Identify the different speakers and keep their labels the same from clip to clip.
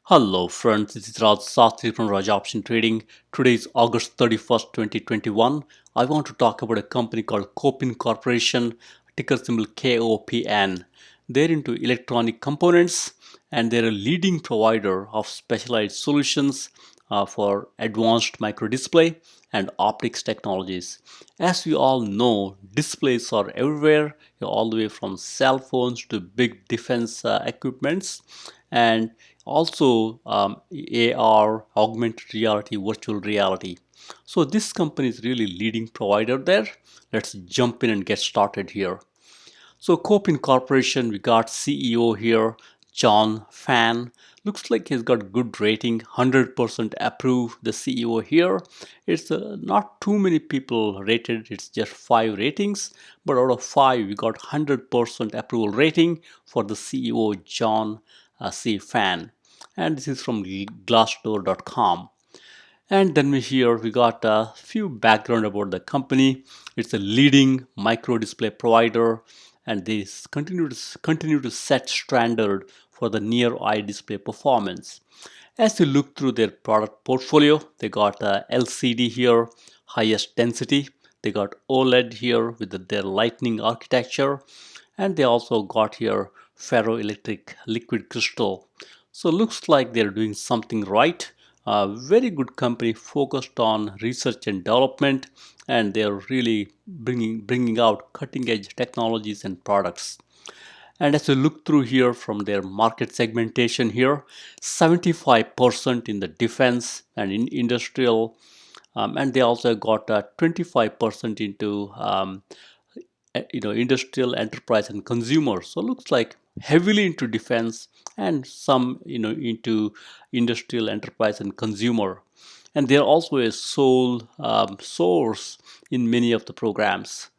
Speaker 1: Hello friends, this is Raj Sastry from Raj Option Trading. Today is August 31st, 2021. I want to talk about a company called Kopin Corporation, ticker symbol KOPN. They're into electronic components and they're a leading provider of specialized solutions for advanced microdisplay and optics technologies. As we all know, displays are everywhere, all the way from cell phones to big defense equipments, and also AR, augmented reality, virtual reality. So this company is really leading provider there. Let's jump in and get started here. So Kopin Corporation, we got CEO here, John Fan. Looks like he's got good rating, 100% approved. The CEO here. It's not too many people rated. It's just 5 ratings, but out of 5, we got 100% approval rating for the CEO John C. Fan, and this is from Glassdoor.com. And then we got a few background about the company. It's a leading micro display provider, and they continue to set standard for the near eye display performance. As you look through their product portfolio, they got LCD here, highest density. They got OLED here with their lightning architecture, and they also got here ferroelectric liquid crystal. So looks like they're doing something right. A very good company focused on research and development, and they're really bringing out cutting edge technologies and products. And as you look through here from their market segmentation here, 75% in the defense and in industrial, and they also got 25% into industrial enterprise and consumer. So looks like heavily into defense and some into industrial enterprise and consumer, and they're also a sole source in many of the programs.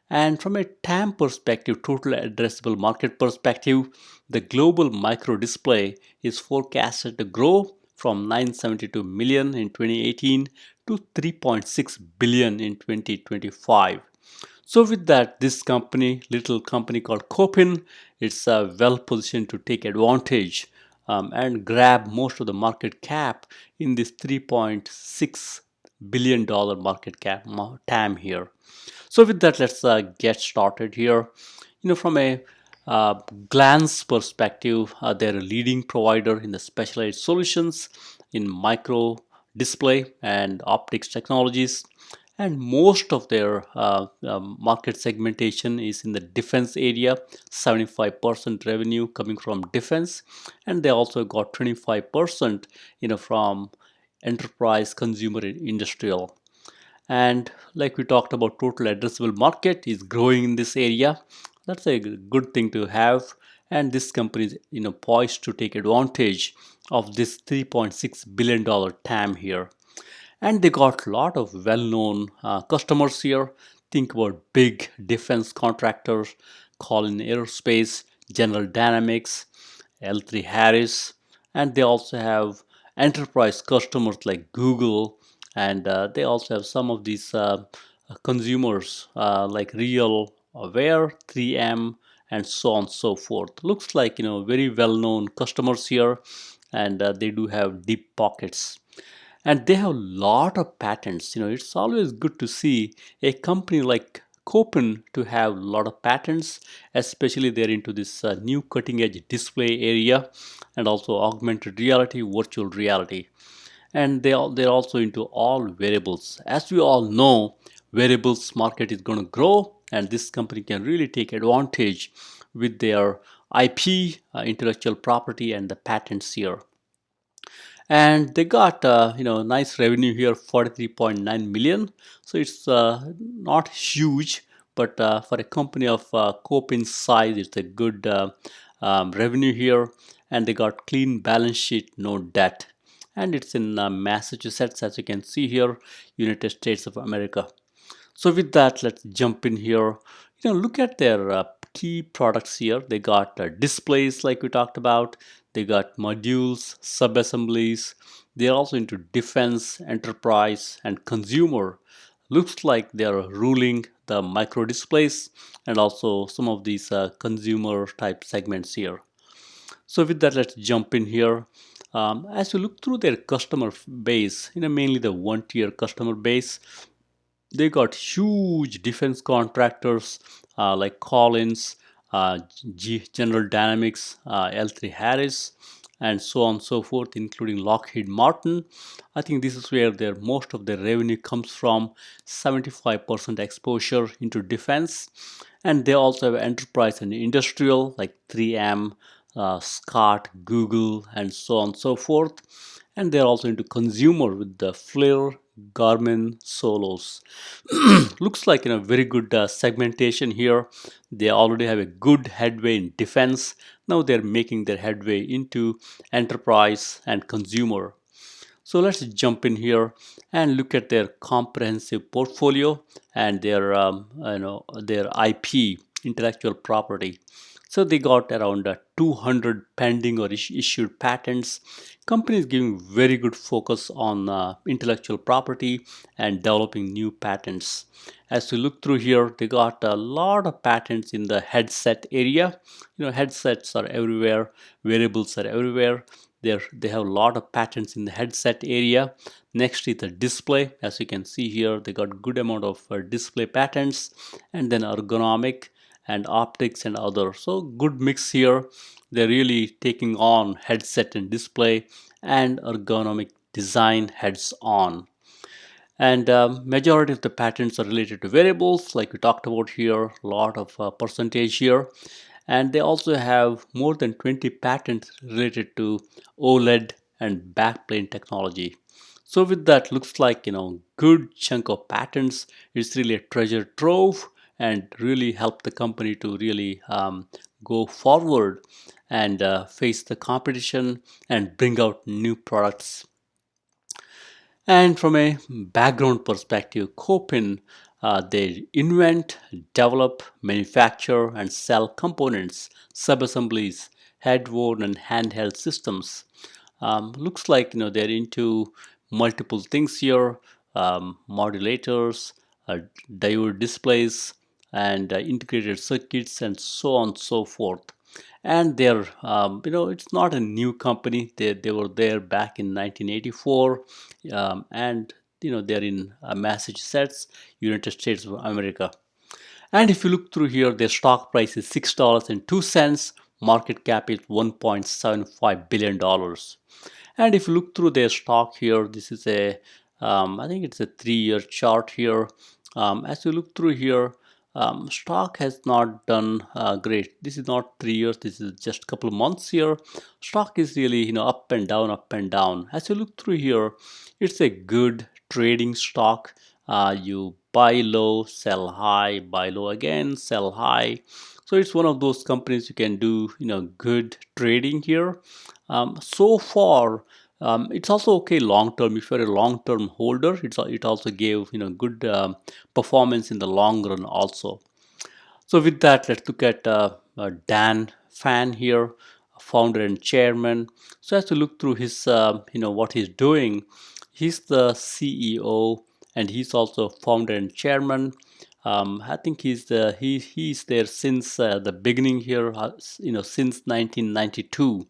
Speaker 1: And from a TAM perspective, total addressable market perspective, the global micro display is forecasted to grow from 972 million in 2018 to 3.6 billion in 2025. So with that, this company, little company called Kopin, it's well positioned to take advantage and grab most of the market cap in this $3.6 billion market cap TAM here. So with that, let's get started here. From a glance perspective, they're a leading provider in the specialized solutions in micro display and optics technologies, and most of their market segmentation is in the defense area. 75% revenue coming from defense, and they also got 25% from enterprise, consumer, and industrial. And like we talked about, total addressable market is growing in this area. That's a good thing to have, and this company is poised to take advantage of this $3.6 billion TAM here. And they got a lot of well-known customers here. Think about big defense contractors, Collin Aerospace, General Dynamics, L3 Harris, and they also have enterprise customers like Google, and they also have some of these consumers like Real Aware, 3M, and so on and so forth. Looks like very well-known customers here, and they do have deep pockets, and they have a lot of patents. It's always good to see a company like Kopin to have a lot of patents, especially they're into this new cutting edge display area, and also augmented reality, virtual reality, and they're also into all variables. As we all know, variables market is going to grow, and this company can really take advantage with their IP, intellectual property, and the patents here. And they got nice revenue here, 43.9 million. So it's not huge, but for a company of Kopin's size, it's a good revenue here. And they got clean balance sheet, no debt, and it's in Massachusetts, as you can see here, United States of America. So with that, let's jump in here. Look at their key products here. They got displays like we talked about. They got modules, sub-assemblies. They're also into defense, enterprise, and consumer. Looks like they're ruling the micro displays and also some of these consumer type segments here. So with that, let's jump in here. As you look through their customer base, mainly the one-tier customer base, they got huge defense contractors like Collins, General Dynamics, L3 Harris, and so on and so forth, including Lockheed Martin. I think this is where most of their revenue comes from, 75% exposure into defense. And they also have enterprise and industrial like 3M, Scott, Google, and so on and so forth. And they're also into consumer with the FLIR, Garmin, Solos. Looks like very good segmentation here. They already have a good headway in defense. Now they're making their headway into enterprise and consumer. So let's jump in here and look at their comprehensive portfolio and their their IP, intellectual property. So they got around 200 pending or issued patents. Companies giving very good focus on intellectual property and developing new patents. As we look through here, they got a lot of patents in the headset area. Headsets are everywhere, wearables are everywhere. They have a lot of patents in the headset area. Next is the display. As you can see here, they got good amount of display patents, and then ergonomic and optics and others. So good mix here. They're really taking on headset and display and ergonomic design heads on. And majority of the patents are related to variables, like we talked about here, a lot of percentage here. And they also have more than 20 patents related to OLED and backplane technology. So with that, looks like good chunk of patents. It's really a treasure trove and really help the company to really go forward and face the competition and bring out new products. And from a background perspective, Kopin, they invent, develop, manufacture, and sell components, subassemblies, head-worn and handheld systems. Looks like they're into multiple things here: modulators, diode displays, and integrated circuits, and so on and so forth. And they're it's not a new company. They were there back in 1984, and they're in Massachusetts, United States of America. And if you look through here, their stock price is $6.02. Market cap is $1.75 billion. And if you look through their stock here, this is I think it's a 3-year chart here. As you look through here, stock has not done great. This is not 3 years. This is just a couple of months here. Stock is really up and down, up and down. As you look through here, it's a good trading stock. You buy low, sell high, buy low again, sell high. So it's one of those companies you can do good trading here. So far, it's also okay long term. If you're a long term holder, it also gave good performance in the long run also. So with that, let's look at Dan Fan here, founder and chairman. So as we look through his what he's doing, he's the CEO and he's also founder and chairman. I think he's there since the beginning here, since 1992,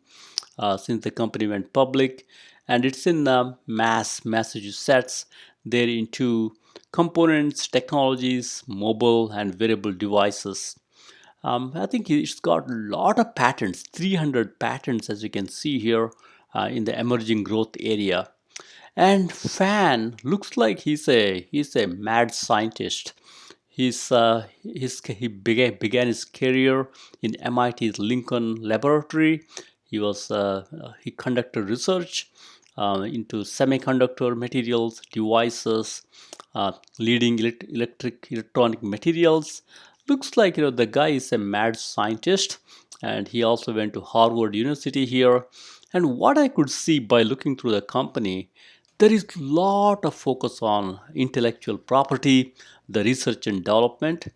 Speaker 1: since the company went public, and it's in Massachusetts. They're into components, technologies, mobile and wearable devices. I think it's got a lot of patents, 300 patents, as you can see here in the emerging growth area. And Fan looks like he's a mad scientist. He began his career in MIT's Lincoln Laboratory. He conducted research into semiconductor materials, devices, leading electronic materials. Looks like the guy is a mad scientist, and he also went to Harvard University here. And what I could see by looking through the company, there is a lot of focus on intellectual property, the research and development,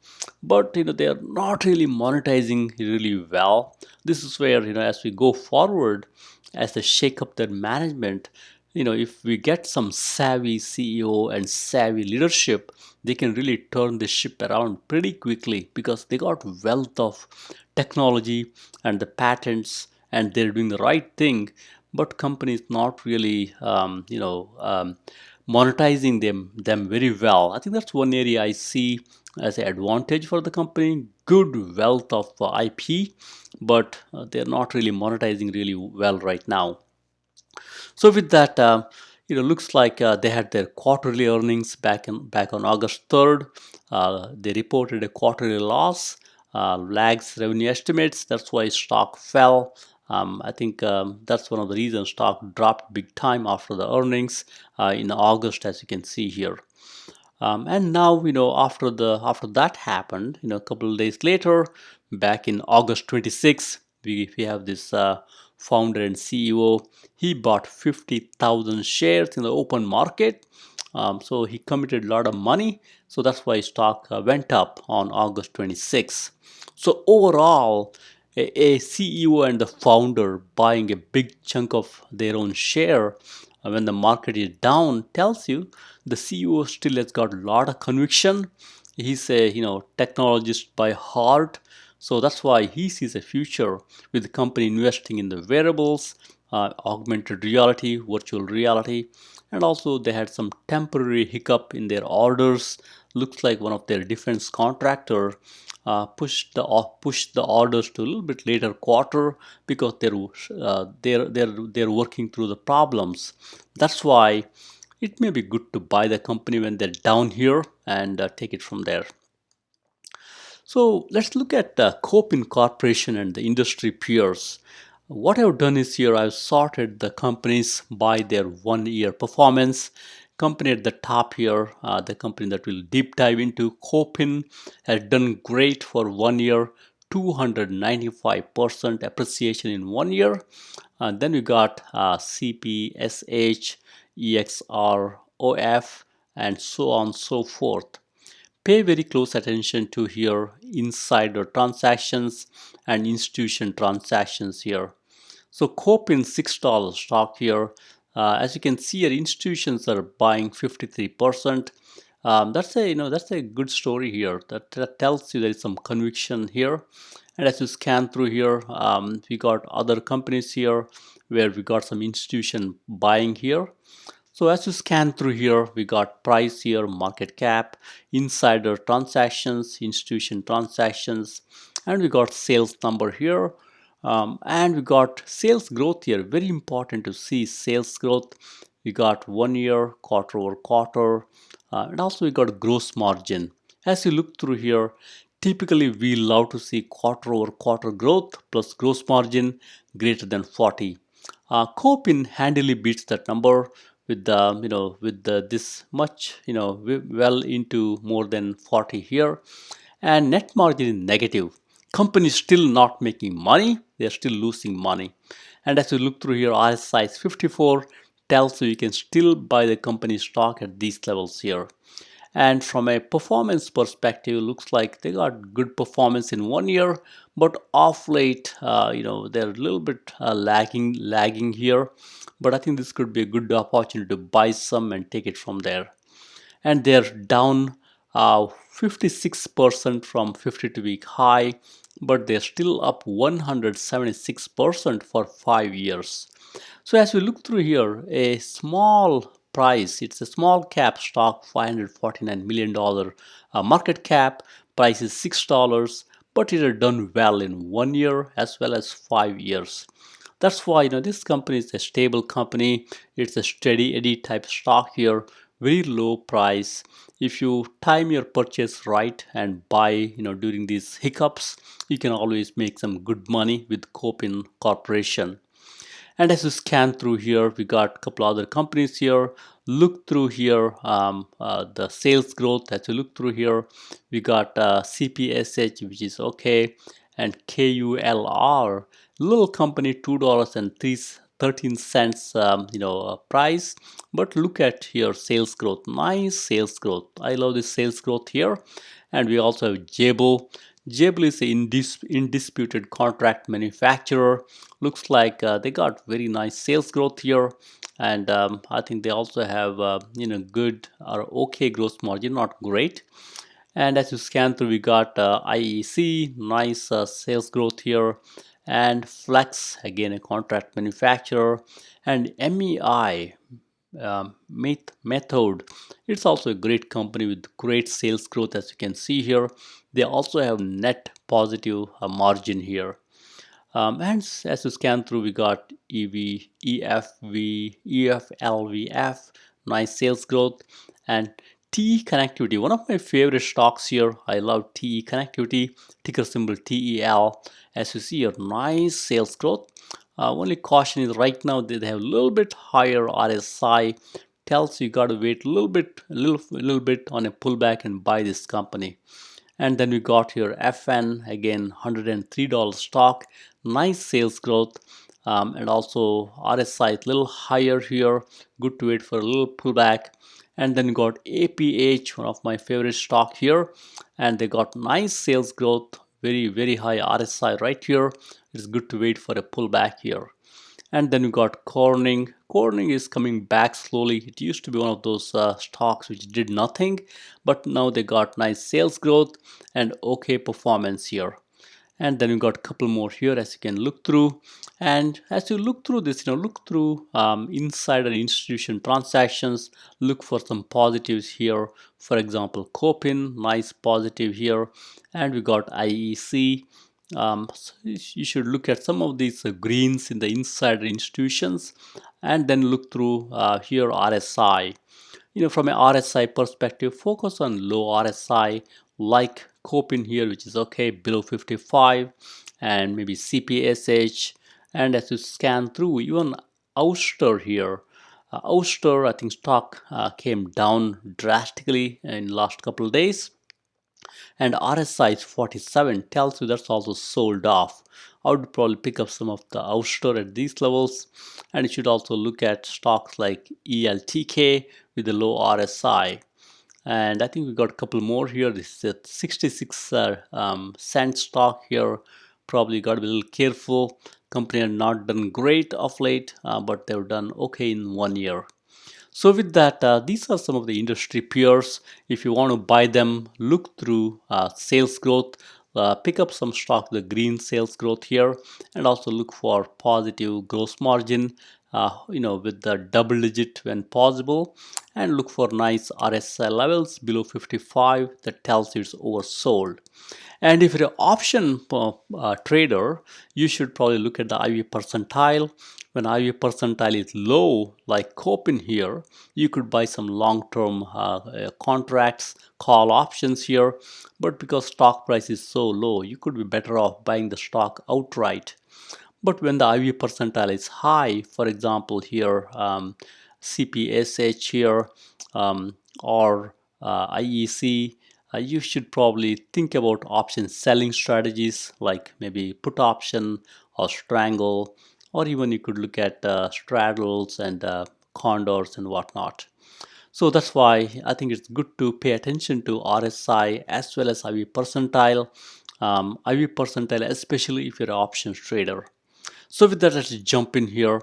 Speaker 1: but they are not really monetizing really well. This is where as we go forward, as they shake up their management, if we get some savvy CEO and savvy leadership, they can really turn the ship around pretty quickly because they got wealth of technology and the patents, and they're doing the right thing. but companies not really monetizing them very well. I think that's one area I see as an advantage for the company. Good wealth of IP, but they're not really monetizing really well right now. So with that, looks like they had their quarterly earnings back on August 3rd. They reported a quarterly loss, lags revenue estimates. That's why stock fell. I think that's one of the reasons stock dropped big time after the earnings in August, as you can see here. And now, after that happened, a couple of days later, back in August 26, we have this founder and CEO. He bought 50,000 shares in the open market. So he committed a lot of money. So that's why stock went up on August 26. So overall, a CEO and the founder buying a big chunk of their own share when the market is down tells you the CEO still has got a lot of conviction. He's a technologist by heart, so that's why he sees a future with the company investing in the wearables, augmented reality, virtual reality, and also they had some temporary hiccup in their orders. Looks like one of their defense contractor pushed the orders to a little bit later quarter because they're working through the problems. That's why it may be good to buy the company when they're down here and take it from there. So let's look at Kopin Corporation and the industry peers. What I've done is here I've sorted the companies by their 1 year performance. Company at the top here, the company that we'll deep dive into, Kopin, has done great for 1 year, 295% appreciation in 1 year. Then we got CPSH, EXROF, and so on and so forth. Pay very close attention to here insider transactions and institution transactions here. So Kopin $6 stock here. As you can see here, institutions are buying 53%. That's a good story here. That tells you there is some conviction here. And as you scan through here, we got other companies here where we got some institution buying here. So as you scan through here, we got price here, market cap, insider transactions, institution transactions, and we got sales number here. And we got sales growth here. Very important to see sales growth. We got 1 year, quarter over quarter, and also we got gross margin. As you look through here, typically we love to see quarter over quarter growth plus gross margin greater than 40. Kopin handily beats that number with this much well into more than 40 here, and net margin is negative. Company is still not making money, they are still losing money. And as you look through here, RSI is 54, tells you can still buy the company stock at these levels here. And from a performance perspective, looks like they got good performance in 1 year, but off late, they're a little bit lagging here. But I think this could be a good opportunity to buy some and take it from there. And they're down 56% from 52-week high, but they're still up 176% for 5 years. So as we look through here, a small price, it's a small cap stock, $549 million market cap, price is $6, but it has done well in 1 year as well as 5 years. That's why this company is a stable company. It's a steady Eddie type stock here, very low price. If you time your purchase right and buy during these hiccups, you can always make some good money with Kopin Corporation. And as you scan through here, we got a couple other companies here. Look through here, the sales growth. As you look through here, we got CPSH, which is okay, and KULR, little company, $2.13 price. But look at here, sales growth, nice sales growth. I love this sales growth here. And we also have Jabil. Jabil is an indisputed contract manufacturer. Looks like they got very nice sales growth here, and I think they also have good or okay gross margin, not great. And as you scan through, we got IEC, nice sales growth here, and Flex, again a contract manufacturer, and MEI Methode. It's also a great company with great sales growth, as you can see here. They also have net positive margin here. And as you scan through, we got EV, EFV, EFLVF, nice sales growth, and TE Connectivity. One of my favorite stocks here. I love TE Connectivity, ticker symbol TEL. As you see here, nice sales growth. Only caution is right now they have a little bit higher RSI. Tells you got to wait a little bit on a pullback and buy this company. And then we got here FN, again $103 stock, nice sales growth, and also RSI a little higher here, good to wait for a little pullback. And then we got APH, one of my favorite stock here, and they got nice sales growth, very high RSI right here. It's good to wait for a pullback here. And then we got Corning. Corning is coming back slowly. It used to be one of those stocks which did nothing, but now they got nice sales growth and okay performance here. And then we got a couple more here as you can look through. And as you look through this, look through insider institution transactions, look for some positives here. For example, Kopin, nice positive here. And we got IEC. So you should look at some of these greens in the insider institutions and then look through here RSI. From an RSI perspective, focus on low RSI like Kopin here, which is okay, below 55, and maybe CPSH. And as you scan through, even Ouster here, Ouster, I think stock came down drastically in last couple of days, and RSI is 47, tells you that's also sold off. I would probably pick up some of the Ouster at these levels, and you should also look at stocks like ELTK with the low RSI. And I think we got a couple more here. This is a 66 cent stock here. Probably got to be a little careful. Company had not done great of late, but they've done okay in 1 year. So with that, these are some of the industry peers. If you want to buy them, look through sales growth, pick up some stock, the green sales growth here, and also look for positive gross margin, with the double digit when possible, and look for nice RSI levels below 55 that tells you it's oversold. And if you're an option trader, you should probably look at the IV percentile. When IV percentile is low, like Kopin here, you could buy some long-term contracts, call options here. But because stock price is so low, you could be better off buying the stock outright. But when the IV percentile is high, for example here, CPSH here, or IEC, you should probably think about option selling strategies like maybe put option or strangle, or even you could look at straddles and condors and whatnot. So that's why I think it's good to pay attention to RSI as well as IV percentile. IV percentile, especially if you're an options trader. So with that, let's jump in here.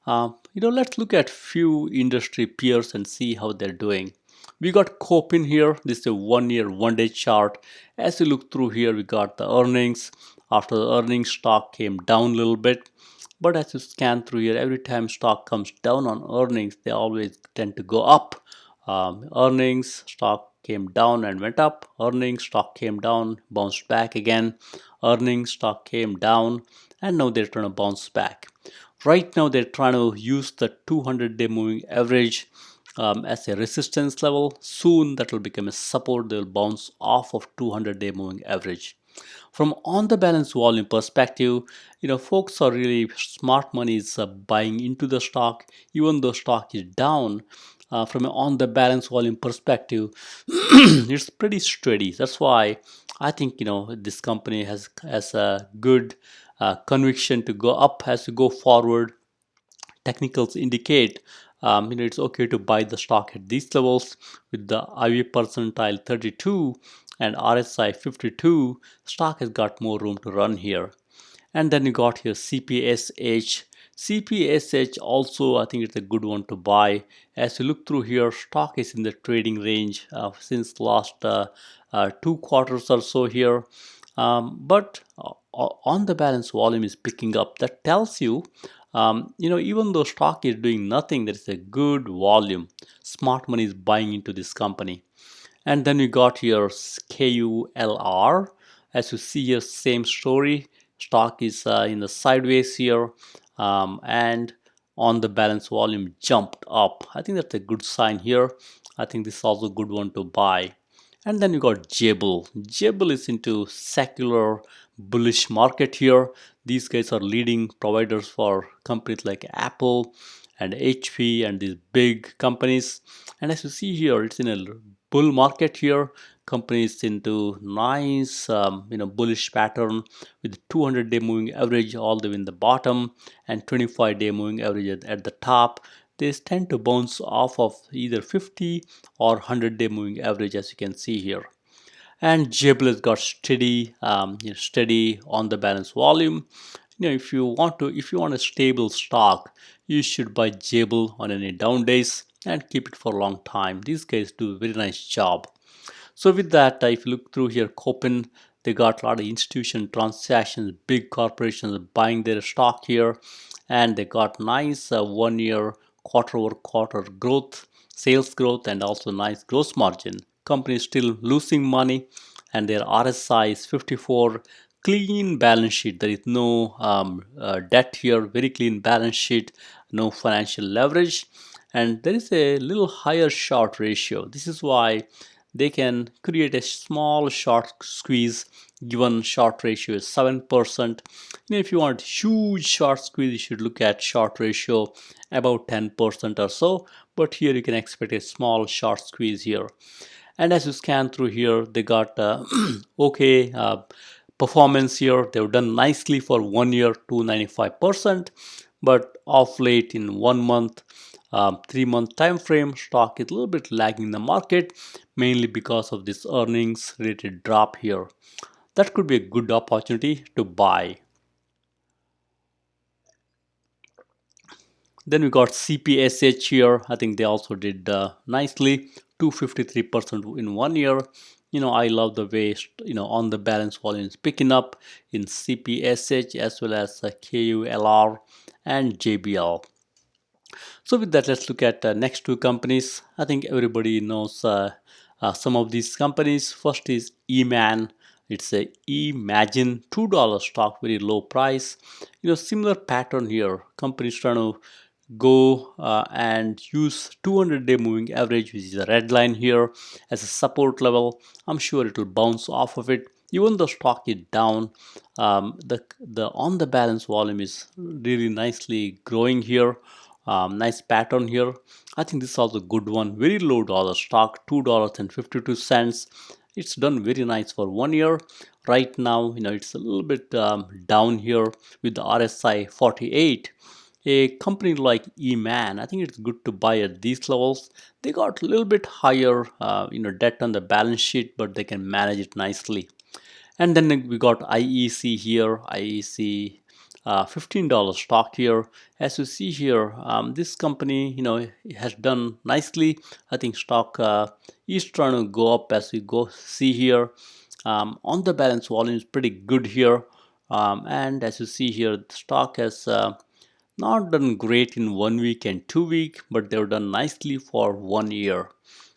Speaker 1: Let's look at few industry peers and see how they're doing. We got Kopin here. This is a 1 year, 1 day chart. As you look through here, we got the earnings. After the earnings, stock came down a little bit. But as you scan through here, every time stock comes down on earnings, they always tend to go up. Earnings, stock came down and went up. Earnings, stock came down, bounced back again. Earnings, stock came down, and now they're trying to bounce back. Right now, they're trying to use the 200-day moving average as a resistance level. Soon, that will become a support. They will bounce off of 200-day moving average. From on the balance volume perspective, folks are really smart money is buying into the stock, even though stock is down. From an on the balance volume perspective, it's pretty steady. That's why I think this company has a good conviction to go up as we go forward. Technicals indicate it's okay to buy the stock at these levels with the IV percentile 32 and RSI 52. Stock has got more room to run here. And then you got here CPSH. CPSH also, I think it's a good one to buy. As you look through here, stock is in the trading range since last 2 quarters or so here. But on the balance volume is picking up. That tells you, even though stock is doing nothing, there is a good volume. Smart money is buying into this company. And then we got here KULR. As you see here, same story. Stock is in the sideways here, and on the balance volume jumped up. I think that's a good sign here. I think this is also a good one to buy. And then you got Jabil. Jabil is into secular bullish market here. These guys are leading providers for companies like Apple and HP and these big companies. And as you see here, it's in a bull market here. Companies into nice bullish pattern with 200-day moving average all the way in the bottom and 25-day moving average at the top. They tend to bounce off of either 50 or 100-day moving average, as you can see here. And Jabil has got steady on the balance volume. If you want a stable stock, you should buy Jabil on any down days and keep it for a long time. These guys do a very nice job. So with that, if you look through here, Kopin, they got a lot of institution transactions, big corporations buying their stock here, and they got nice 1 year quarter-over-quarter growth, sales growth, and also nice gross margin. Company is still losing money, and their RSI is 54. Clean balance sheet. There is no debt here. Very clean balance sheet. No financial leverage, and there is a little higher short ratio. This is why they can create a small short squeeze given short ratio is 7%. If you want huge short squeeze, you should look at short ratio about 10% or so, but here you can expect a small short squeeze here. And as you scan through here, they got okay performance here. They've done nicely for 1 year, 295%, but off late in 1 month, 3-month time frame, stock is a little bit lagging the market, mainly because of this earnings related drop here. That could be a good opportunity to buy. Then we got CPSH here. I think they also did nicely, 253% in 1 year. I love the way on the balance volume is picking up in CPSH as well as KULR and JBL. So with that, let's look at the next two companies. I think everybody knows some of these companies. First is EMAN. It's a eMagin, $2 stock, very low price. Similar pattern here. Companies trying to go and use 200-day moving average, which is a red line here, as a support level. I'm sure it will bounce off of it. Even though stock is down, the on the balance volume is really nicely growing here. Nice pattern here. I think this is also a good one. Very low dollar stock, $2.52. It's done very nice for 1 year. Right now, it's a little bit down here with the RSI 48. A company like EMAN, I think it's good to buy at these levels. They got a little bit higher, debt on the balance sheet, but they can manage it nicely. And then we got IEC here. IEC, $15 stock here. As you see here, this company, has done nicely. I think stock is trying to go up as we go see here. On the balance volume is pretty good here. And as you see here, the stock has not done great in 1 week and 2 weeks, but they've done nicely for 1 year.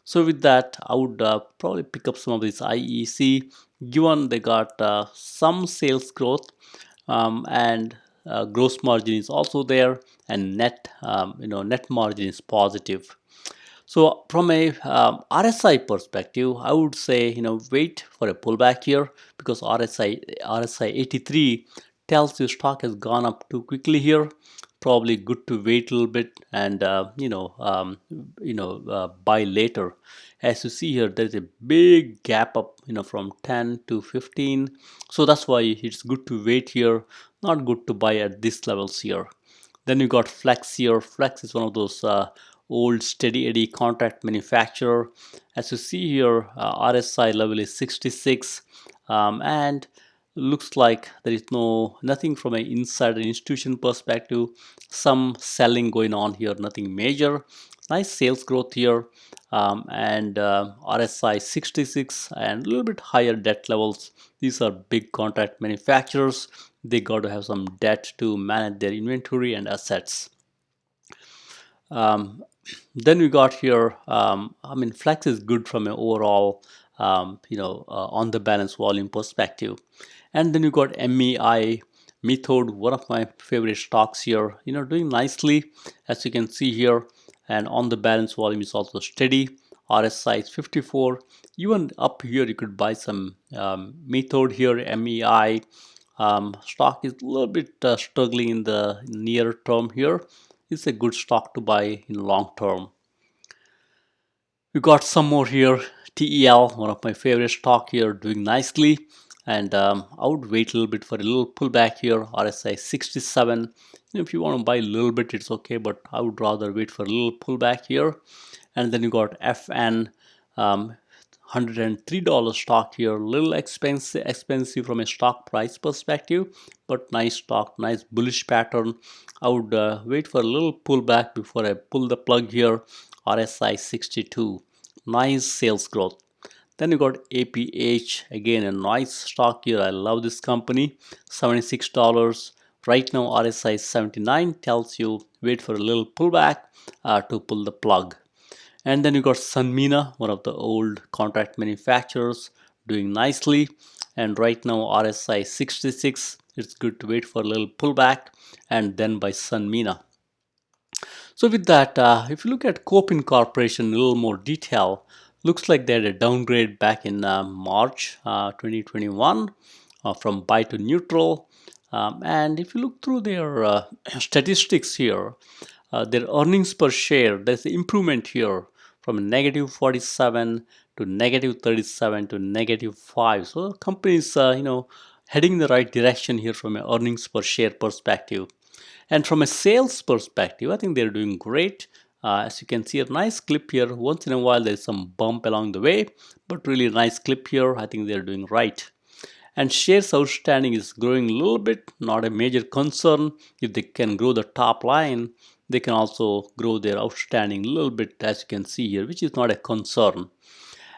Speaker 1: So with that, I would probably pick up some of this IEC, given they got some sales growth, and gross margin is also there, and net margin is positive. So from a RSI perspective, I would say wait for a pullback here, because RSI 83 tells you stock has gone up too quickly here. Probably good to wait a little bit and buy later. As you see here, there is a big gap up from 10 to 15. So that's why it's good to wait here. Not good to buy at these levels here. Then you got Flex here. Flex is one of those old steady eddy contract manufacturer. As you see here, RSI level is 66, and Looks like there is nothing from an inside an institution perspective. Some selling going on here, nothing major. Nice sales growth here, and RSI 66 and a little bit higher debt levels. These are big contract manufacturers. They got to have some debt to manage their inventory and assets. Um, then we got here, I mean, Flex is good from an overall, on the balance volume perspective. And then you got MEI Methode, one of my favorite stocks here, doing nicely, as you can see here. And on the balance volume is also steady. RSI is 54. Even up here, you could buy some Methode here, MEI. Stock is a little bit struggling in the near term here. It's a good stock to buy in long term. We got some more here. TEL, one of my favorite stock here, doing nicely. And I would wait a little bit for a little pullback here. RSI 67. If you want to buy a little bit, it's okay, but I would rather wait for a little pullback here. And then you got FN, $103 stock here, a little expensive from a stock price perspective, but nice stock, nice bullish pattern. I would wait for a little pullback before I pull the plug here. RSI 62, nice sales growth. Then you got APH, again a nice stock here. I love this company, $76. Right now RSI 79, tells you wait for a little pullback to pull the plug. And then you got Sanmina, one of the old contract manufacturers, doing nicely. And right now RSI 66. It's good to wait for a little pullback and then buy Sanmina. So with that, if you look at Kopin Corporation in a little more detail, looks like they had a downgrade back in March 2021 from buy to neutral. And if you look through their statistics here, their earnings per share, there's an improvement here from negative 47 to negative 37 to negative 5. So the company is, heading in the right direction here from an earnings per share perspective. And from a sales perspective, I think they're doing great. As you can see, a nice clip here. Once in a while, there's some bump along the way, but really nice clip here. I think they're doing right. And shares outstanding is growing a little bit, not a major concern. If they can grow the top line, they can also grow their outstanding a little bit, as you can see here, which is not a concern.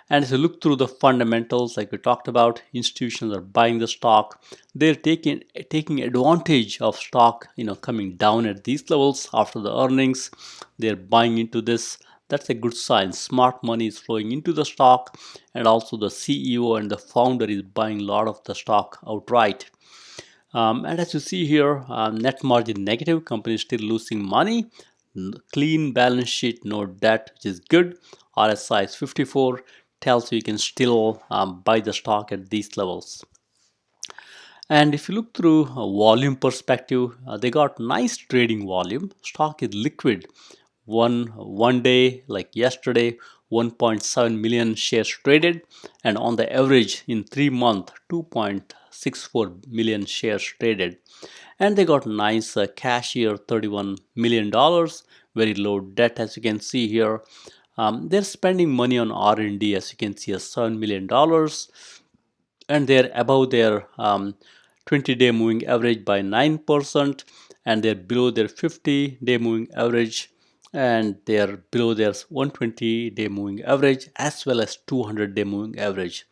Speaker 1: And as you look through the fundamentals, like we talked about, institutions are buying the stock. They're taking advantage of stock, coming down at these levels after the earnings. They're buying into this. That's a good sign. Smart money is flowing into the stock, and also the CEO and the founder is buying a lot of the stock outright. And as you see here, net margin negative, company is still losing money. Clean balance sheet, no debt, which is good. RSI is 54, tells you can still buy the stock at these levels. And if you look through a volume perspective, they got nice trading volume. Stock is liquid. One day, like yesterday, 1.7 million shares traded, and on the average in 3 months, 2.64 million shares traded. And they got nice cash here, $31 million, very low debt, as you can see here. They're spending money on R&D, as you can see, $7 million, and they're above their 20-day moving average by 9%, and they're below their 50-day moving average, and they're below their 120-day moving average, as well as 200-day moving average.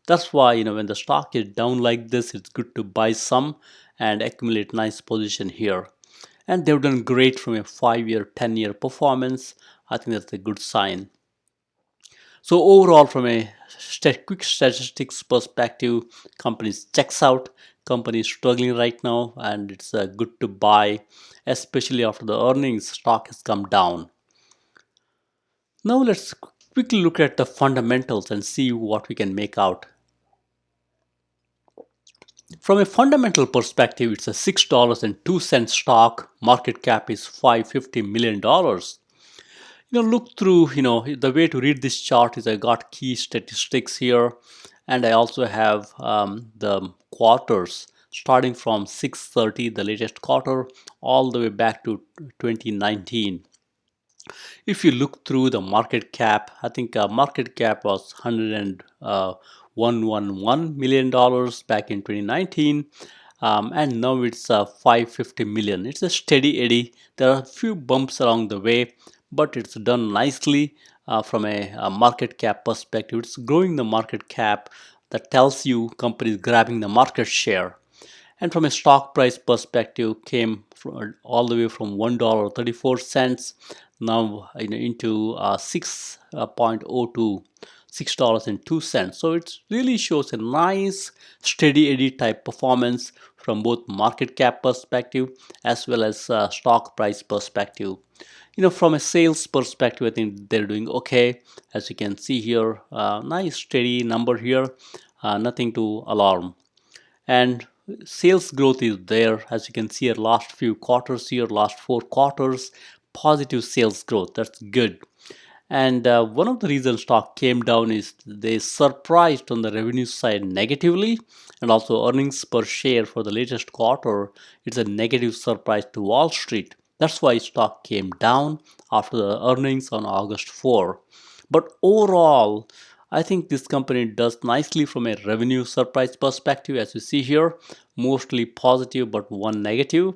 Speaker 1: That's why, when the stock is down like this, it's good to buy some and accumulate nice position here. And they've done great from a 5-year, 10-year performance. I think that's a good sign. So overall, from a quick statistics perspective, companies checks out. Company is struggling right now, and it's good to buy, especially after the earnings. Stock has come down. Now let's quickly look at the fundamentals and see what we can make out. From a fundamental perspective, it's a $6.02 stock. Market cap is $550 million. Look through, the way to read this chart is I got key statistics here, and I also have the quarters starting from 6/30, the latest quarter, all the way back to 2019. If you look through the market cap, I think market cap was $101 $111 million back in 2019. And now it's $550 million. It's a steady eddy. There are a few bumps along the way, but it's done nicely from a market cap perspective. It's growing the market cap. That tells you companies grabbing the market share. And from a stock price perspective, came all the way from $1.34 now into 6.02, $6.02. So it really shows a nice steady eddy type performance from both market cap perspective as well as stock price perspective. From a sales perspective, I think they're doing okay. As you can see here, nice steady number here, nothing to alarm. And sales growth is there. As you can see here, last few quarters here, last 4 quarters, positive sales growth. That's good. And one of the reasons stock came down is they surprised on the revenue side negatively, and also earnings per share for the latest quarter, it's a negative surprise to Wall Street. That's why stock came down after the earnings on August 4. But overall, I think this company does nicely from a revenue surprise perspective. As you see here, mostly positive but one negative.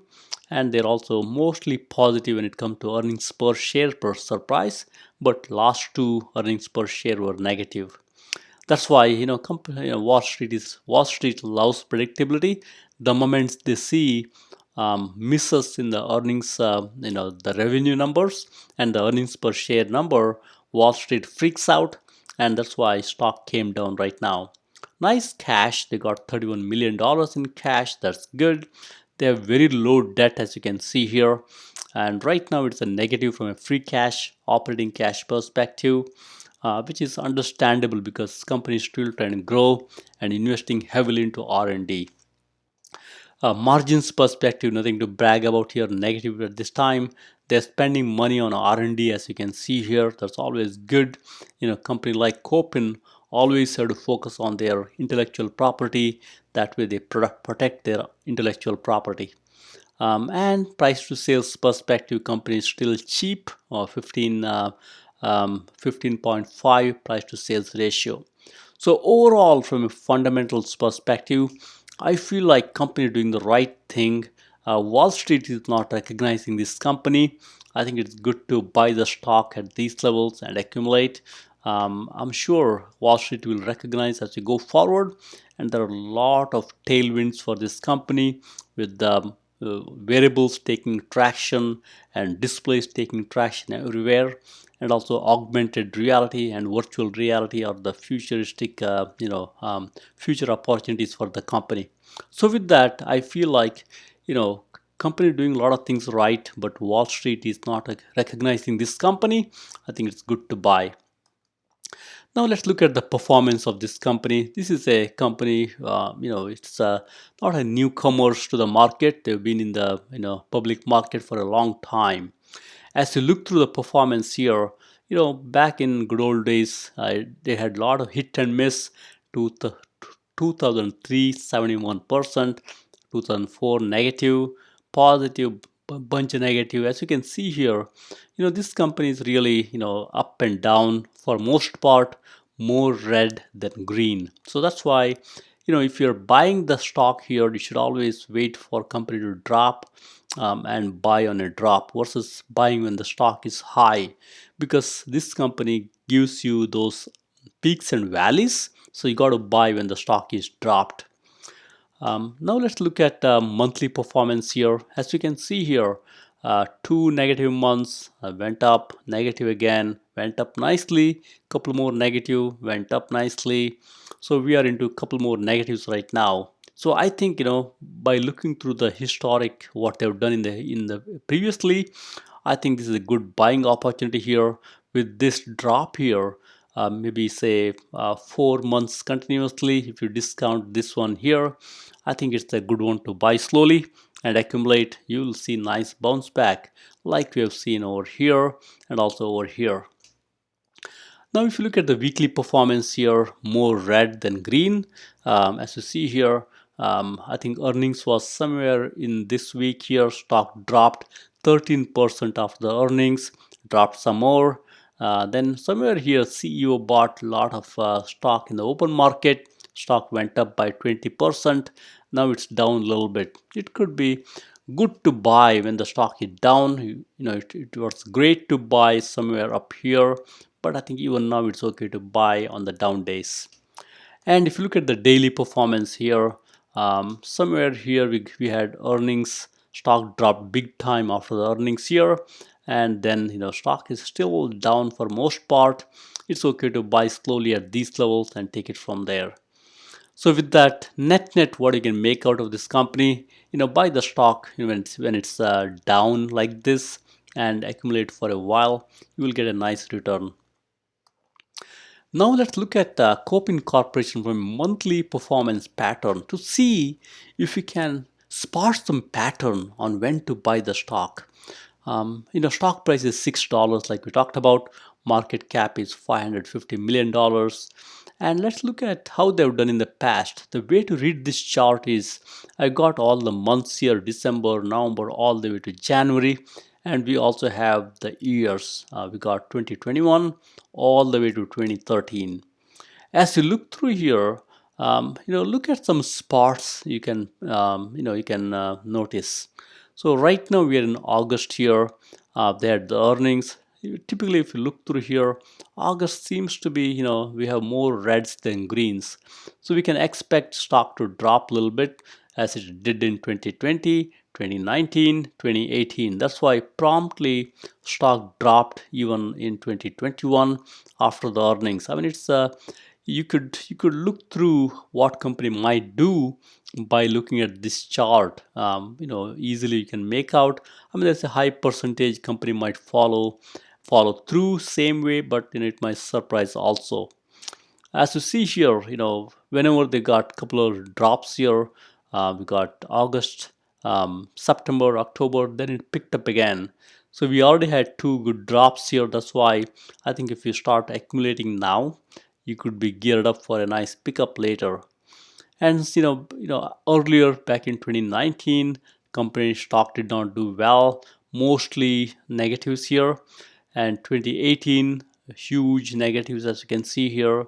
Speaker 1: And they're also mostly positive when it comes to earnings per share per surprise, but last two earnings per share were negative. That's why Wall Street loves predictability. The moment they see misses in the earnings, the revenue numbers and the earnings per share number, Wall Street freaks out, and that's why stock came down right now. Nice cash. They got $31 million in cash. That's good. They have very low debt, as you can see here. And right now it's a negative from a free cash, operating cash perspective, which is understandable because companies still trying to grow and investing heavily into R&D. Margins perspective, nothing to brag about here, negative at this time. They're spending money on R&D, as you can see here. That's always good. Company like Kopin always have to focus on their intellectual property. That way they protect their intellectual property. And price to sales perspective, company is still cheap, 15.5 price to sales ratio. So overall, from a fundamentals perspective, I feel like company doing the right thing. Wall Street is not recognizing this company. I think it's good to buy the stock at these levels and accumulate. I'm sure Wall Street will recognize as we go forward, and there are a lot of tailwinds for this company with the wearables taking traction and displays taking traction everywhere, and also augmented reality and virtual reality are the futuristic future opportunities for the company. So with that, I feel like company doing a lot of things right, but Wall Street is not recognizing this company. I think it's good to buy. Now let's look at the performance of this company. This is a company, it's not a newcomers to the market. They've been in the public market for a long time. As you look through the performance here, back in good old days, they had a lot of hit and miss. 2003, 71%, 2004 negative, positive, bunch of negative. As you can see here, this company is really up and down for most part, more red than green. So that's why if you're buying the stock here, you should always wait for company to drop and buy on a drop versus buying when the stock is high, because this company gives you those peaks and valleys. So you got to buy when the stock is dropped. Now let's look at monthly performance here. As you can see here, 2 negative months, went up, negative again, went up nicely, couple more negative, went up nicely. So we are into a couple more negatives right now. So I think by looking through the historic what they've done in the previously, I think this is a good buying opportunity here. With this drop here, maybe say 4 months continuously, if you discount this one here, I think it's a good one to buy slowly and accumulate. You'll see nice bounce back like we have seen over here and also over here. Now if you look at the weekly performance here, more red than green. As you see here, I think earnings was somewhere in this week here. Stock dropped 13% of the earnings, dropped some more. Then somewhere here CEO bought a lot of stock in the open market, stock went up by 20%. Now it's down a little bit. It could be good to buy when the stock is down. It was great to buy somewhere up here, but I think even now it's okay to buy on the down days. And if you look at the daily performance here, somewhere here we had earnings. Stock dropped big time after the earnings here, and then stock is still down for most part. It's okay to buy slowly at these levels and take it from there. So with that, net what you can make out of this company, buy the stock when it's down like this and accumulate for a while. You will get a nice return. Now let's look at Kopin Corporation from monthly performance pattern to see if we can spot some pattern on when to buy the stock. Stock price is $6 like we talked about. Market cap is $550 million. And let's look at how they've done in the past. The way to read this chart is I got all the months here, December, November, all the way to January. And we also have the years. We got 2021 all the way to 2013. As you look through here, look at some spots you can notice. So right now we are in August here. They had the earnings. Typically, if you look through here, August seems to be, we have more reds than greens. So we can expect stock to drop a little bit as it did in 2020, 2019, 2018. That's why promptly stock dropped even in 2021 after the earnings. I mean, it's you could look through what company might do by looking at this chart. Easily you can make out. I mean, there's a high percentage company might follow through same way, but it might surprise also. As you see here, whenever they got couple of drops here, we got August, September, October, then it picked up again. So we already had two good drops here. That's why I think if you start accumulating now, you could be geared up for a nice pickup later. And earlier back in 2019, company stock did not do well, mostly negatives here. And 2018, huge negatives as you can see here.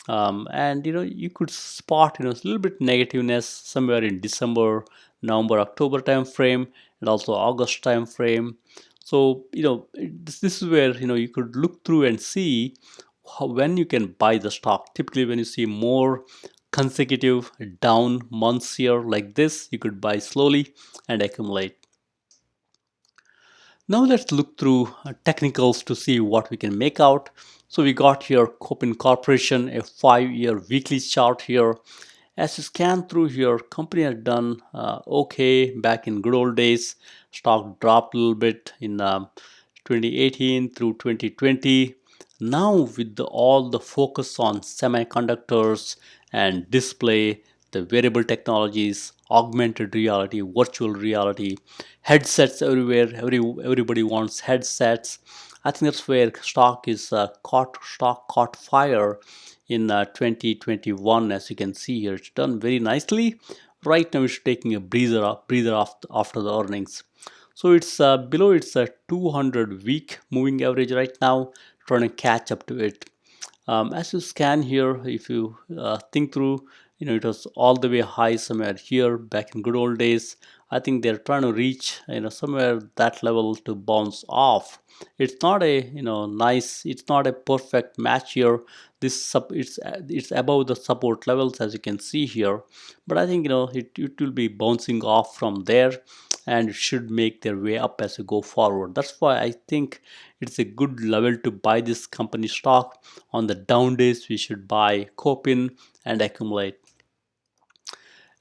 Speaker 1: And you could spot a little bit negativeness somewhere in December, November, October time frame, and also August time frame. So this is where you could look through and see when you can buy the stock. Typically, when you see more consecutive down months here like this, you could buy slowly and accumulate. Now let's look through technicals to see what we can make out. So we got here Kopin Corporation, a 5-year weekly chart here. As you scan through here, company has done okay back in good old days. Stock dropped a little bit in 2018 through 2020. Now with all the focus on semiconductors and display, the wearable technologies, augmented reality, virtual reality, headsets everywhere. Everybody wants headsets. I think that's where stock caught fire in 2021. As you can see here, it's done very nicely. Right now, it's taking a breather after the earnings. So it's below its 200-week moving average right now, trying to catch up to it. As you scan here, if you think through, it was all the way high somewhere here back in good old days. I think they're trying to reach somewhere that level to bounce off. It's not a nice. It's not a perfect match here. It's above the support levels as you can see here, but I think it will be bouncing off from there, and it should make their way up as we go forward. That's why I think it's a good level to buy this company stock. On the down days, we should buy Kopin and accumulate.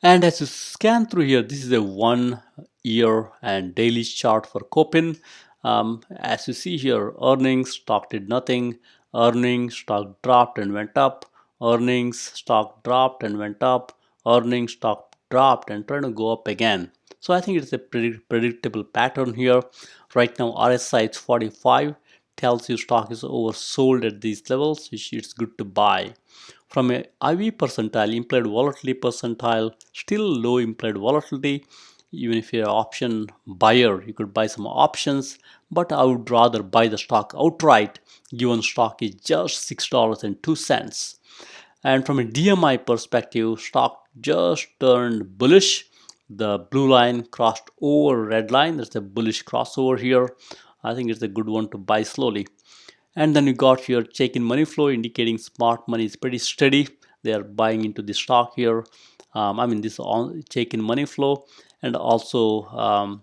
Speaker 1: And as you scan through here, this is a 1-year and daily chart for Kopin. As you see here, earnings, stock did nothing. Earnings, stock dropped and went up. Earnings, stock dropped and went up. Earnings, stock dropped and trying to go up again. So I think it's a predictable pattern here. Right now, RSI is 45. Tells you stock is oversold at these levels. It's good to buy. From a IV percentile, implied volatility percentile, still low implied volatility. Even if you're an option buyer, you could buy some options, but I would rather buy the stock outright given stock is just $6.02. And from a DMI perspective, stock just turned bullish. The blue line crossed over red line. There's a bullish crossover here. I think it's a good one to buy slowly. And then you got here check in money flow indicating smart money is pretty steady. They are buying into the stock here. This on check in money flow, and also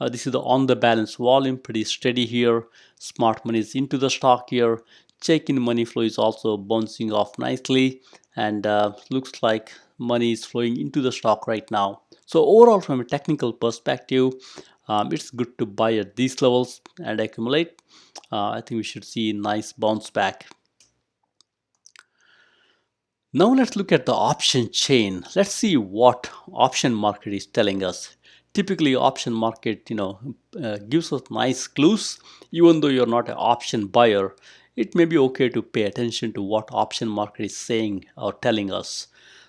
Speaker 1: this is the on the balance volume, pretty steady here. Smart money is into the stock here. Check in money flow is also bouncing off nicely, and looks like money is flowing into the stock right now. So overall, from a technical perspective, it's good to buy at these levels and accumulate. I think we should see a nice bounce back. Now let's look at the option chain. Let's see what option market is telling us. Typically, option market, gives us nice clues. Even though you're not an option buyer, it may be okay to pay attention to what option market is saying or telling us.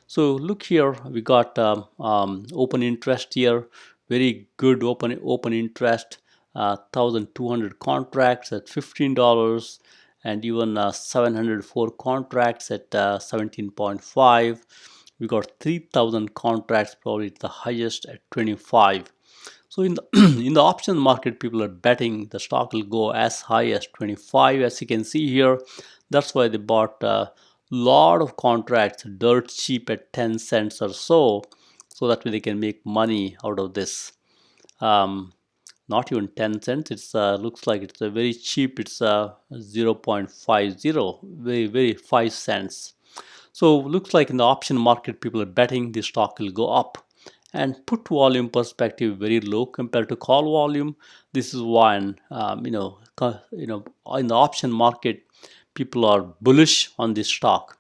Speaker 1: So look here, we got open interest here, very good open interest, 1,200 contracts at $15, and even 704 contracts at 17.5. We got 3,000 contracts, probably the highest at 25. So in the in the option market, people are betting the stock will go as high as 25, as you can see here. That's why they bought a lot of contracts dirt cheap at 10 cents or so that way they can make money out of this. Not even 10 cents. It's looks like it's a very cheap. It's 0.50, very 5 cents. So looks like in the option market, people are betting the stock will go up. And put volume perspective, very low compared to call volume. This is why, in the option market, people are bullish on this stock.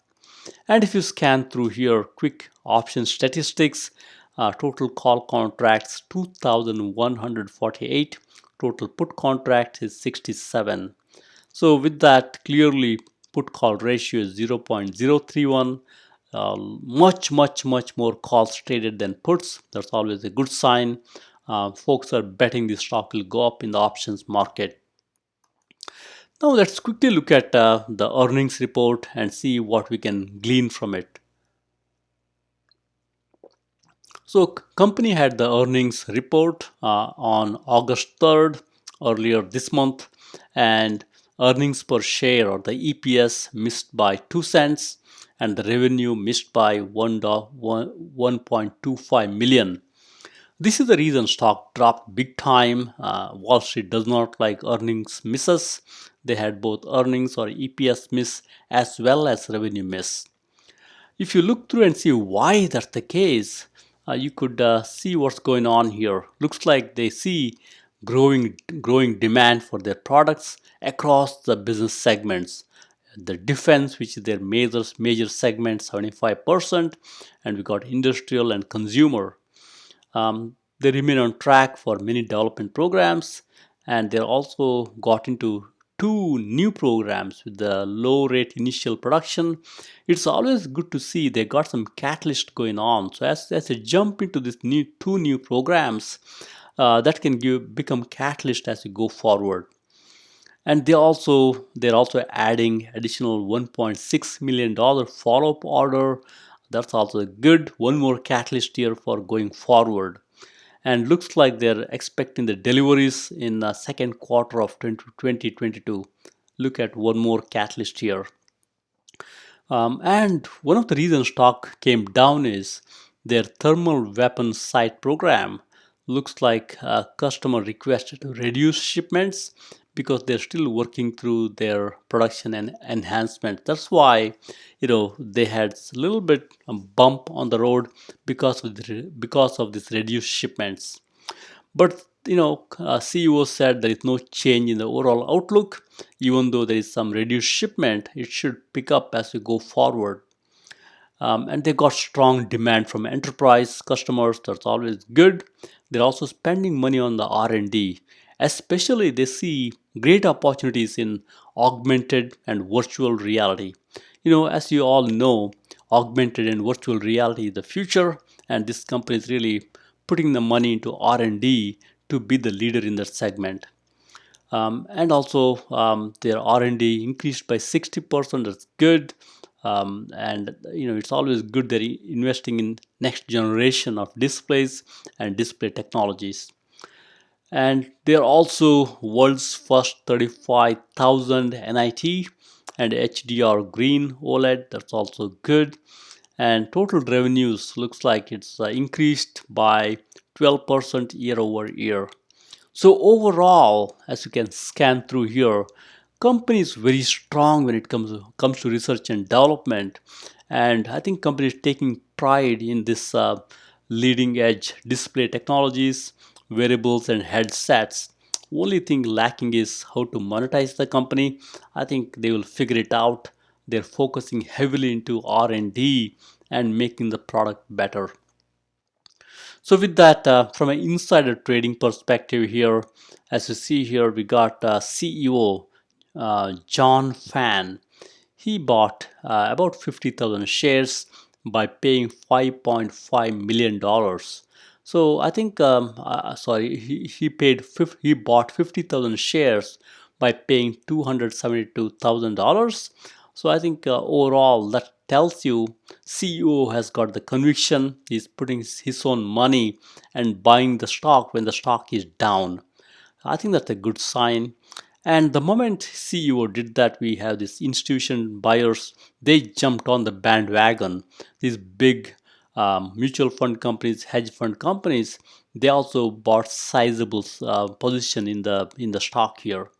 Speaker 1: And if you scan through here, quick option statistics, total call contracts 2,148, total put contract is 67. So with that, clearly put call ratio is 0.031. Much more calls traded than puts. That's always a good sign. Folks are betting the stock will go up in the options market. Now let's quickly look at the earnings report and see what we can glean from it. So company had the earnings report on August 3rd, earlier this month, and earnings per share or the EPS missed by 2 cents, and the revenue missed by 1.25 million. This is the reason stock dropped big time. Wall Street does not like earnings misses. They had both earnings or EPS miss as well as revenue miss. If you look through and see why that's the case, you could see what's going on here. Looks like they see growing demand for their products across the business segments. The defense, which is their major segment, 75%, and we got industrial and consumer. They remain on track for many development programs, and they also got into 2 new programs with the low rate initial production. It's always good to see they got some catalyst going on. So as they jump into this 2 new programs, that can become catalyst as we go forward. And they're also adding additional $1.6 million follow-up order. That's also good. One more catalyst here for going forward. And looks like they're expecting the deliveries in the second quarter of 2022. Look at one more catalyst here. And one of the reasons stock came down is their thermal weapon sight program. Looks like a customer requested to reduce shipments because they're still working through their production and enhancement. That's why they had a little bit bump on the road because of this reduced shipments. But CEO said there is no change in the overall outlook. Even though there is some reduced shipment, it should pick up as we go forward. And they got strong demand from enterprise customers. That's always good. They're also spending money on the R&D. Especially they see great opportunities in augmented and virtual reality. As you all know, augmented and virtual reality is the future, and this company is really putting the money into R&D to be the leader in that segment. And also their R&D increased by 60%. That's good. and it's always good that investing in next generation of displays and display technologies. And they're also world's first 35,000 nit and hdr green oled. That's also good. And total revenues looks like it's increased by 12% year over year. So overall, as you can scan through here, company is very strong when it comes to research and development, and I think company is taking pride in this leading edge display technologies, wearables, and headsets. Only thing lacking is how to monetize the company. I think they will figure it out. They're focusing heavily into R&D and making the product better. So with that, from an insider trading perspective here, as you see here, we got CEO John Fan. He bought about 50,000 shares by paying $5.5 million. So I think, sorry, he bought 50,000 shares by paying $272,000. So I think overall that tells you CEO has got the conviction. He's putting his own money and buying the stock when the stock is down. I think that's a good sign. And the moment CEO did that, we have these institution buyers. They jumped on the bandwagon. These big mutual fund companies, hedge fund companies, they also bought sizable position in the stock here.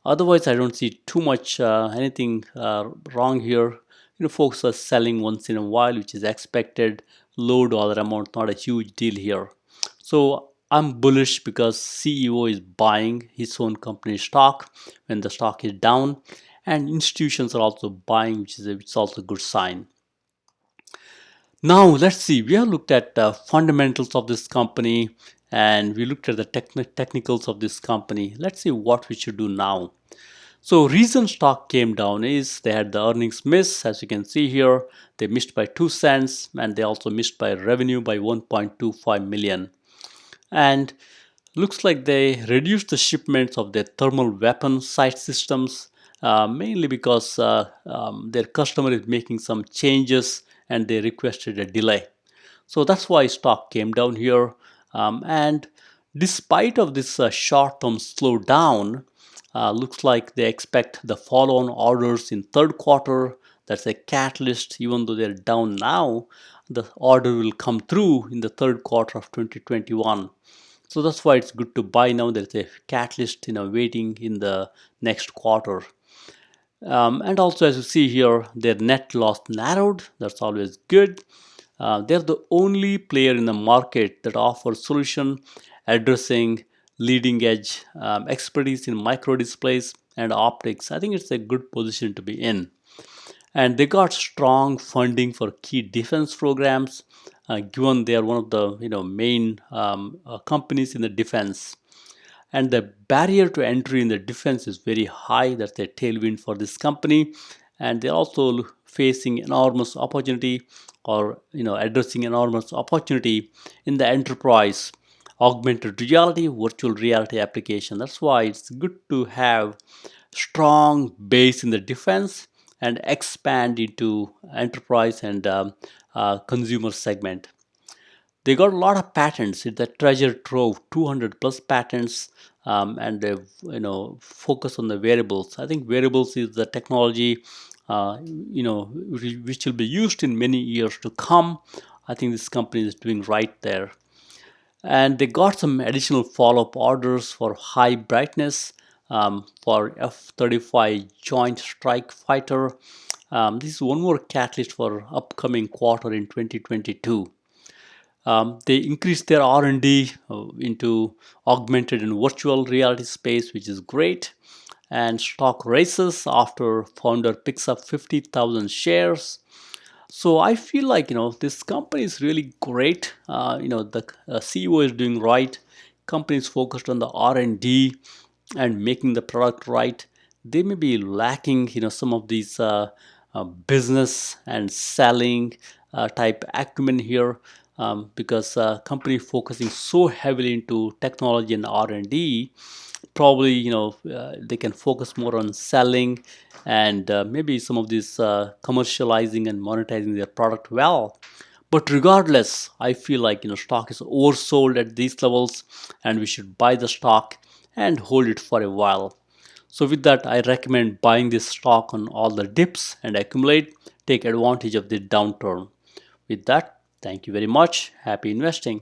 Speaker 1: Otherwise, I don't see too much anything wrong here. Folks are selling once in a while, which is expected. Low dollar amount, not a huge deal here. So I'm bullish because CEO is buying his own company stock when the stock is down, and institutions are also buying, which is also a good sign. Now let's see. We have looked at the fundamentals of this company, and we looked at the technicals of this company. Let's see what we should do now. So reason stock came down is they had the earnings miss. As you can see here, they missed by 2 cents, and they also missed by revenue by 1.25 million. And looks like they reduced the shipments of their thermal weapon sight systems, mainly because their customer is making some changes and they requested a delay. So that's why stock came down here. And despite of this short-term slowdown, looks like they expect the follow-on orders in third quarter. That's a catalyst. Even though they're down now, the order will come through in the third quarter of 2021. So that's why it's good to buy now. There's a catalyst waiting in the next quarter. And also, as you see here, their net loss narrowed. That's always good. They're the only player in the market that offers solution addressing leading edge expertise in micro displays and optics. I think it's a good position to be in. And they got strong funding for key defense programs, given they are one of the main companies in the defense. And the barrier to entry in the defense is very high. That's a tailwind for this company, and they're also facing enormous opportunity, or addressing enormous opportunity in the enterprise augmented reality, virtual reality application. That's why it's good to have strong base in the defense and expand into enterprise and consumer segment. They got a lot of patents. It's a treasure trove, 200 plus patents, and they focus on the wearables. I think wearables is the technology which will be used in many years to come. I think this company is doing right there. And they got some additional follow-up orders for high brightness for F-35 Joint Strike Fighter. This is one more catalyst for upcoming quarter in 2022. They increased their R&D into augmented and virtual reality space, which is great. And stock raises after founder picks up 50,000 shares. So I feel like this company is really great. The CEO is doing right. Company is focused on the R&D and making the product right. They may be lacking some of these business and selling type acumen here. because company focusing so heavily into technology and R&D, probably they can focus more on selling and maybe some of these commercializing and monetizing their product well. But regardless, I feel like stock is oversold at these levels, and we should buy the stock and hold it for a while. So with that, I recommend buying this stock on all the dips and accumulate, take advantage of the downturn. With that, thank you very much. Happy investing.